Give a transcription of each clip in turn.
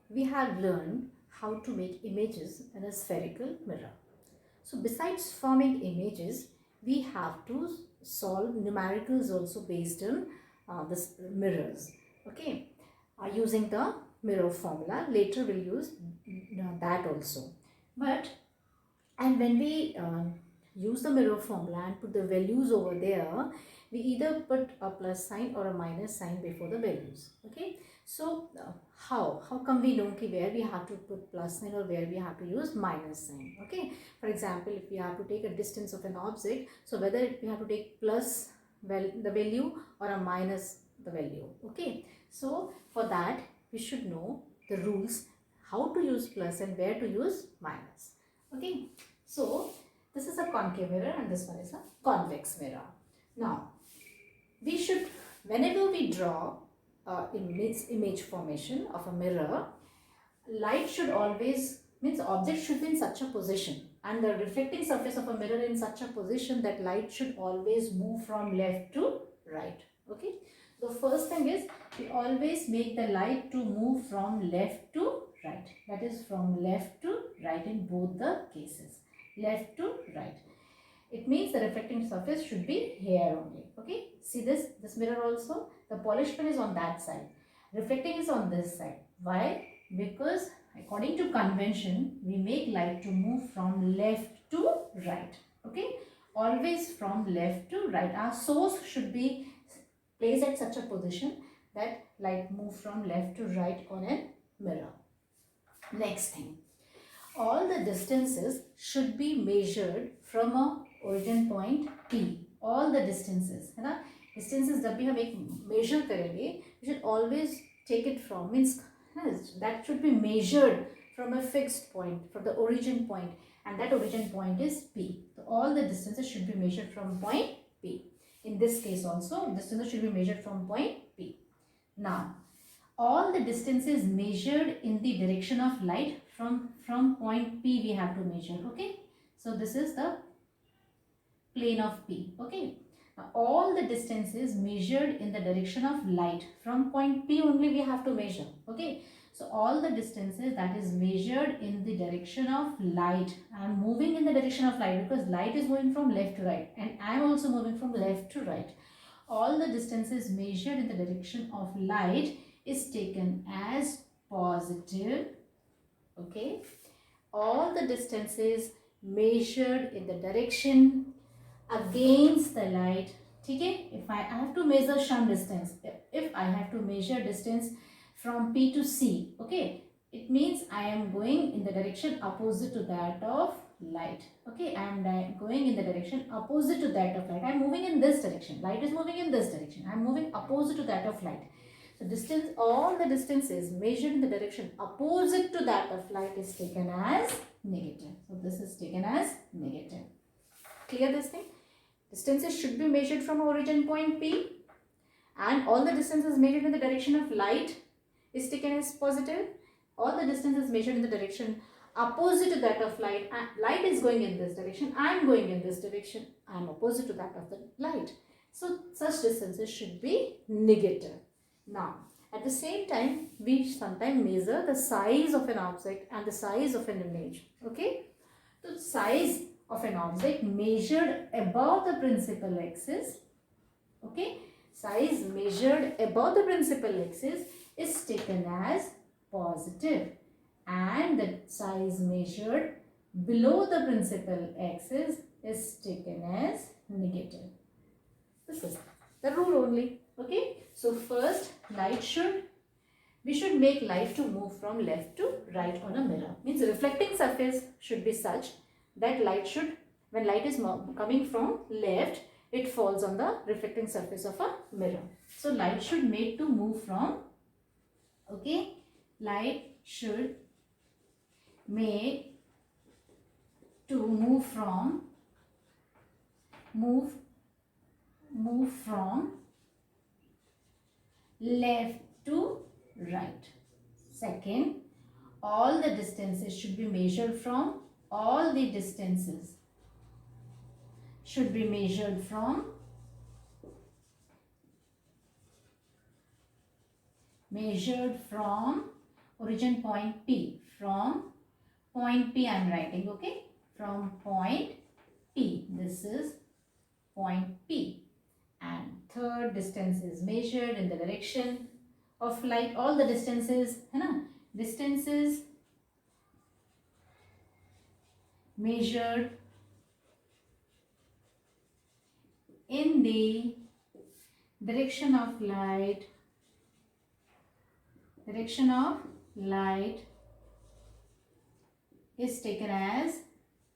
we have learned how to make images in a spherical mirror. So besides forming images, we have to solve numericals also based on this mirrors. Okay, using the mirror formula. Later we'll use that also. But and when we use the mirror formula and put the values over there, we either put a plus sign or a minus sign before the values. Okay, so how come we know where we have to put plus sign or where we have to use minus sign? Okay, for example, if we have to take a distance of an object, so whether we have to take plus the value or a minus the value. Okay, so for that we should know the rules, how to use plus and where to use minus. Okay, so this is a concave mirror and this one is a convex mirror. Now we should, whenever we draw image formation of a mirror, light should always, means object should be in such a position and the reflecting surface of a mirror in such a position that light should always move from left to right. Okay, the first thing is we always make the light to move from left to right, that is from left to right in both the cases, left to right. It means the reflecting surface should be here only. Okay, see this mirror also, the polished pin is on that side, reflecting is on this side. Why? Because according to convention we make light to move from left to right. Okay, always from left to right. Our source should be placed at such a position that light move from left to right on a mirror. Next thing, all the distances should be measured from a origin point P. All the distances, है ना, distances जब भी हम एक measure करेंगे, we should always take it from, means that should be measured from a fixed point, from the origin point, and that origin point is P. So all the distances should be measured from point P. In this case also, distances should be measured from point P. Now, all the distances measured in the direction of light from point P we have to measure. Okay, so this is the plane of P. Okay, now all the distances measured in the direction of light from point P only we have to measure. Okay, so all the distances that is measured in the direction of light, I am moving in the direction of light because light is moving from left to right and I am also moving from left to right. All the distances measured in the direction of light is taken as positive. Okay, all the distances measured in the direction against the light. Okay, if I have to measure some distance, if I have to measure distance from P to C, okay, it means I am going in the direction opposite to that of light. Okay, I am going in the direction opposite to that of light. I am moving in this direction, light is moving in this direction, I am moving opposite to that of light. So distance, all the distances measured in the direction opposite to that of light is taken as negative. So this is taken as negative. Clear this thing? Distances should be measured from origin point P and all the distances measured in the direction of light is taken as positive. All the distances measured in the direction opposite to that of light, light is going in this direction, I am going in this direction, I am opposite to that of the light. So such distances should be negative. Now, at the same time, we sometimes measure the size of an object and the size of an image. Okay, so size of an object measured above the principal axis. Okay, size measured above the principal axis is taken as positive, and the size measured below the principal axis is taken as negative. This is the rule only. Okay, so first we should make light to move from left to right on a mirror. Means reflecting surface should be such that light should, when light is coming from left, it falls on the reflecting surface of a mirror. So light should make to move from, okay, light should make to move from left to right. Second, all the distances should be measured from, all the distances should be measured from origin point P. From point P I am writing, okay? From point P. This is point P. And third distance is measured in the direction of light. All the distances, है ना? Distances measured in the direction of light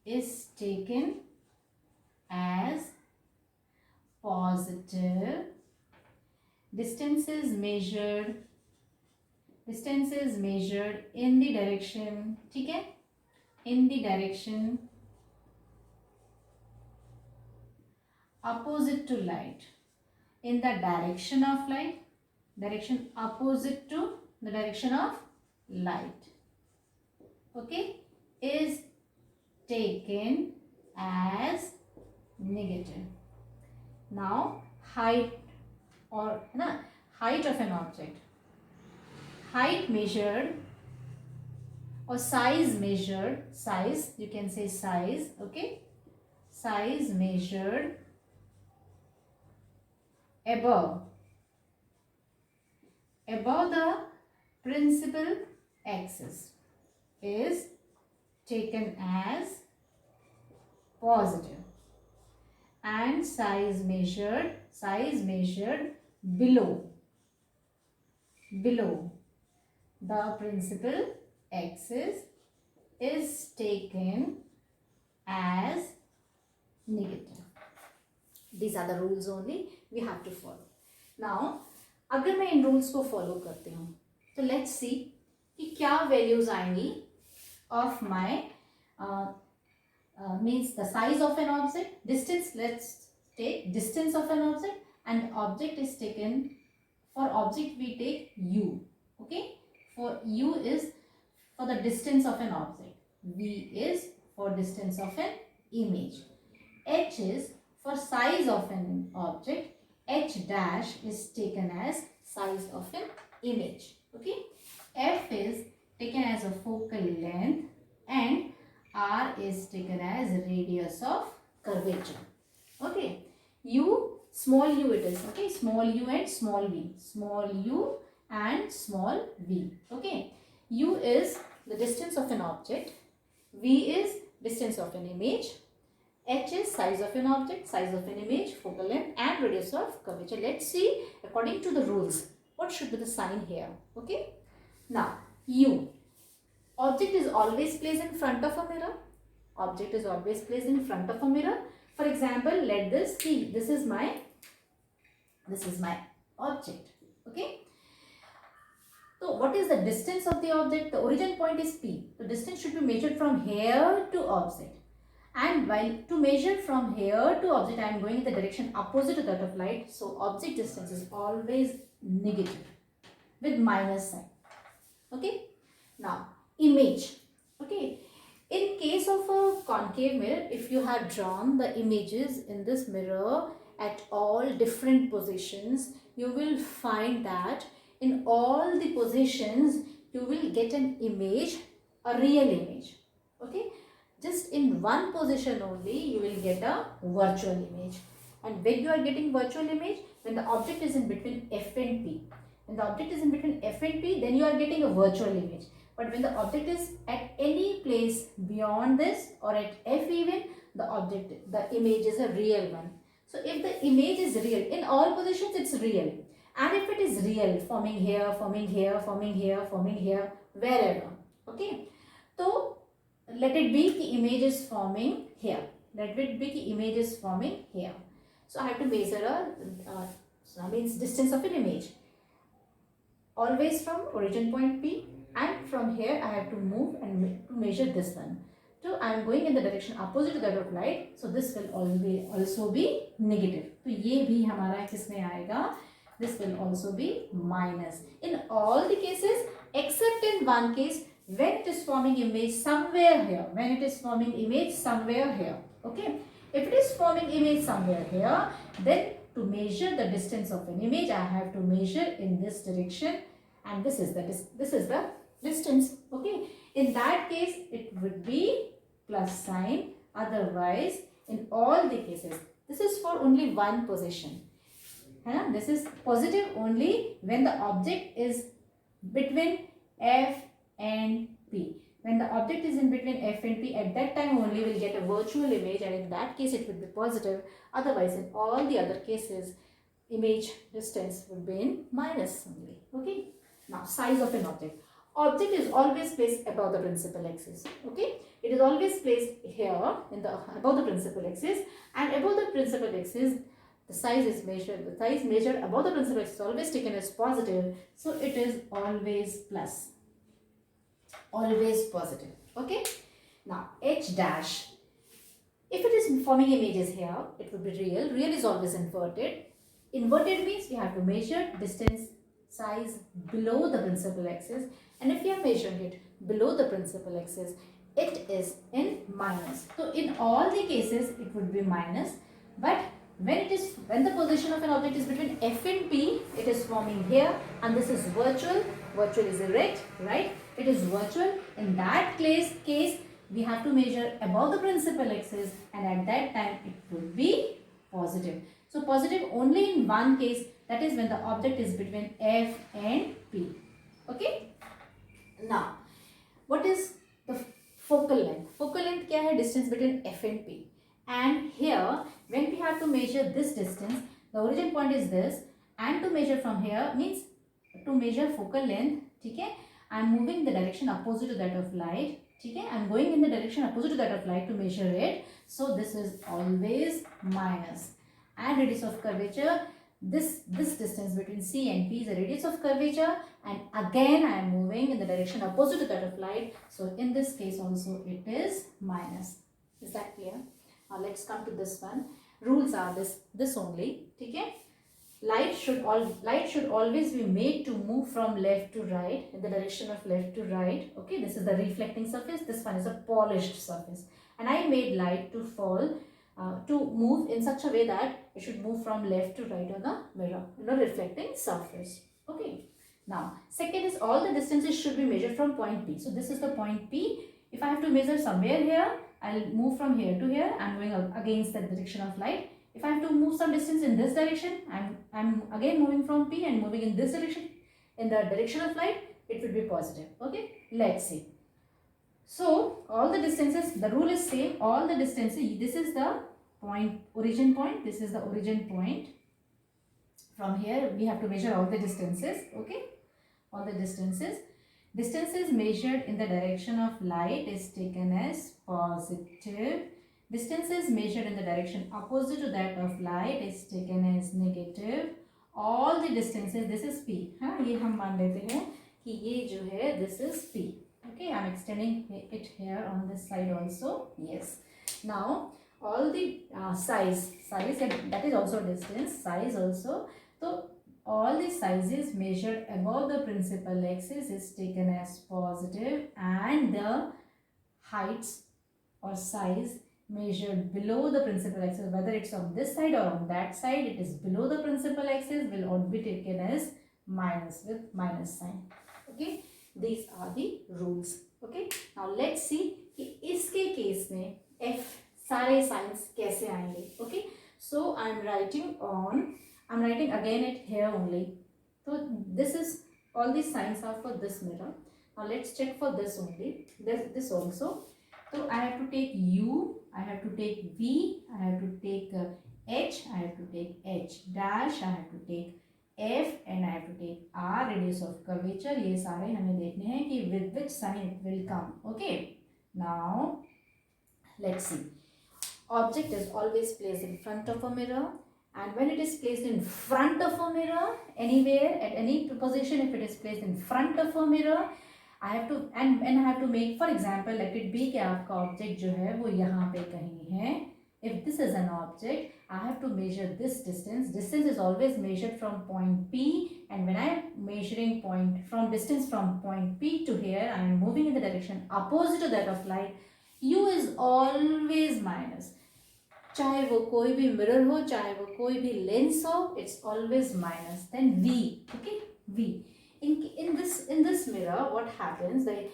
is taken as positive. Distances measured in the direction, ठीक है, in the direction opposite to light, in the direction of light, direction opposite to the direction of light, okay, is taken as negative. Now height or height of an object, height measured or size measured, size, you can say size, okay, size measured above the principal axis is taken as positive, and size measured below the principal axis is taken as negative. These are the rules only we have to follow. Now अगर मैं इन rules को follow करती हूँ तो let's see कि क्या values आएंगी of my means the size of an object, distance, let's take distance of an object, and object is taken, for object we take u, okay, for u is for the distance of an object, v is for distance of an image, h is for size of an object, h dash is taken as size of an image, okay, f is taken as a focal length, and r is taken as radius of curvature, okay, u, small u it is, okay, small u and small v, small u and small v, okay, u is the distance of an object, v is distance of an image, h is size of an object, size of an image, focal length, and radius of curvature. Let's see according to the rules what should be the sign here, okay. Now u, object is always placed in front of a mirror, object is always placed in front of a mirror. For example, let this see, this is my object, okay. So what is the distance of the object? The origin point is P. The distance should be measured from here to object. And while to measure from here to object, I am going in the direction opposite to that of light. So object distance is always negative with minus sign. Okay. Now image. Okay. In case of a concave mirror, if you have drawn the images in this mirror at all different positions, you will find that in all the positions you will get an image, a real image. Okay. Just in one position only you will get a virtual image. And when you are getting virtual image, when the object is in between F and P. When the object is in between F and P, then you are getting a virtual image. But when the object is at any place beyond this or at F even, the image is a real one. So if the image is real, in all positions it's real. And if it is real, forming here, forming here, forming here, forming here, wherever. Okay. So let it be the image is forming here. Let it be the image is forming here. So I have to measure means distance of an image. Always from origin point P, and from here I have to move and to measure this one. So I am going in the direction opposite to that of light. So this will also be negative. So ये भी हमारा किसमें आएगा? This will also be minus. In all the cases except in one case, when it is forming image somewhere here, when it is forming image somewhere here, okay. If it is forming image somewhere here, then to measure the distance of an image, I have to measure in this direction, and this is the distance. Okay, in that case it would be plus sign. Otherwise, in all the cases, this is for only one position. This is positive only when the object is between F and P. When the object is in between F and P, at that time only we'll get a virtual image, and in that case it would be positive. Otherwise, in all the other cases, image distance would be in minus only. Okay. Now, size of an object. Object is always placed above the principal axis. Okay. It is always placed here in the above the principal axis, and above the principal axis the size is measured. The size measured above the principal axis is always taken as positive, so it is always plus. Always positive. Okay. Now, H dash. If it is forming images here, it would be real. Real is always inverted. Inverted means we have to measure distance size below the principal axis, and if we are measuring it below the principal axis, it is in minus. So in all the cases it would be minus, but when the position of an object is between F and P, it is forming here, and this is virtual. Virtual is erect, right? It is virtual. In that case we have to measure above the principal axis, and at that time it would be positive. So positive only in one case, that is when the object is between F and P. Okay. Now, what is the focal length? Focal length क्या है? Distance between F and P. And here, when we have to measure this distance, the origin point is this, and to measure from here means to measure focal length. ठीक है? I am moving the direction opposite to that of light. ठीक है? I am going in the direction opposite to that of light to measure it. So this is always minus. And radius of curvature, this distance between C and P is the radius of curvature, and again I am moving in the direction opposite to that of light, so in this case also it is minus. Is that clear? Now let's come to this one. Rules are this only. Okay? Light should always be made to move from left to right, in the direction of left to right. Okay, this is the reflecting surface, this one is a polished surface, and I made light to fall to move in such a way that it should move from left to right on the mirror, reflecting surface. Okay. Now, second is all the distances should be measured from point P. So this is the point P. If I have to measure somewhere here, I'll move from here to here. I'm going against the direction of light. If I have to move some distance in this direction, I'm again moving from P and moving in this direction, in the direction of light, it will be positive. Okay. Let's see. So all the distances, the rule is same. All the distances, this is the origin point, this is the origin point. From here we have to measure all the distances. Okay, all the distances measured in the direction of light is taken as positive. Distances measured in the direction opposite to that of light is taken as negative. All the distances, this is P. ये हम मान लेते हैं कि ये जो है, this is P. Okay, I am extending it here on this side also. Yes. Now all the size and that is also distance, size also. So all the sizes measured above the principal axis is taken as positive, and the heights or size measured below the principal axis, whether it's on this side or on that side, it is below the principal axis, will all be taken as minus with minus sign. Okay, these are the rules. Okay, now let's see कि इसके case में F सारे signs कैसे आएंगे. Okay, so I'm writing again it here only. So this is, all these signs are for this mirror. Now let's check for this only. This also. So I have to take U, I have to take V, I have to take H, I have to take H dash, I have to take F, and I have to take R, radius of curvature. ये सारे हमें देखने हैं कि with which sign it will come. Okay. Now let's see. Object is always placed in front of a mirror, and when it is placed in front of a mirror, anywhere at any position, if it is placed in front of a mirror, I have to and I have to make, for example, let it be कि आपका object जो है वो यहाँ पे कहीं है. If this is an object, I have to measure this distance. Distance is always measured from point P, and when I am measuring distance from point P to here, I am moving in the direction opposite to that of light. U is always minus. चाहे वो कोई भी mirror हो, चाहे वो कोई भी lens हो, it's always minus. Then V, okay, V. In this mirror, what happens, I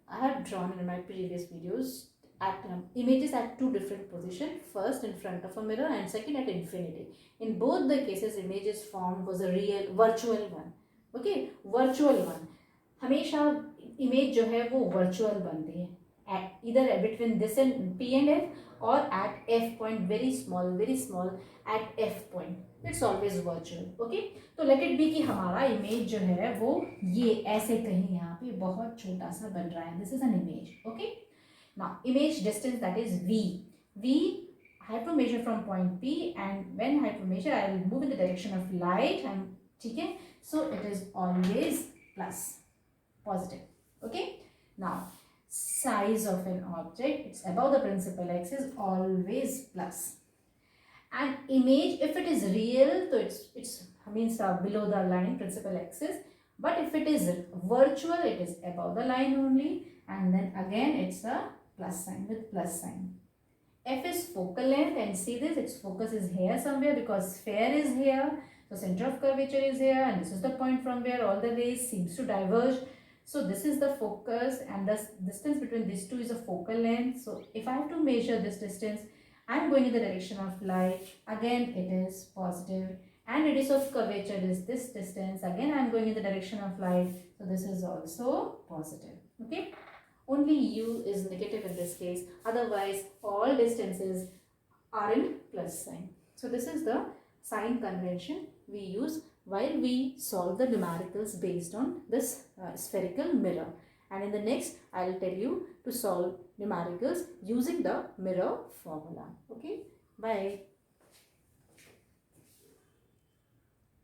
have drawn in my previous videos at images at two different positions, first in front of a mirror and second at infinity. In both the cases, images formed was a real virtual one. Okay, virtual one. हमेशा image जो है वो virtual बनती है at either between this and P and F or at F point, very small at F point. It's always virtual. Okay, तो let it be कि हमारा image जो है वो ये ऐसे कहीं यहाँ पे बहुत छोटा सा बन रहा है. This is an image. Okay, now image distance, that is V. I have to measure from point P, and when I have to measure, I will move in the direction of light. And ठीक है, so it is always plus, positive. Okay, now size of an object, it's above the principal axis, always plus. And image, if it is real, so it's means below the line principal axis, but if it is virtual, it is above the line only, and then again it's a plus sign with plus sign. F is focal length, and see this, its focus is here somewhere because sphere is here, so center of curvature is here, and this is the point from where all the rays seems to diverge. So this is the focus, and the distance between these two is a focal length. So if I have to measure this distance, I am going in the direction of light. Again it is positive, and radius of curvature is this distance. Again I am going in the direction of light, so this is also positive. Okay, only U is negative in this case, otherwise all distances are in plus sign. So this is the sign convention we use while we solve the numericals based on this spherical mirror. And in the next, I will tell you to solve numericals using the mirror formula. Okay, bye.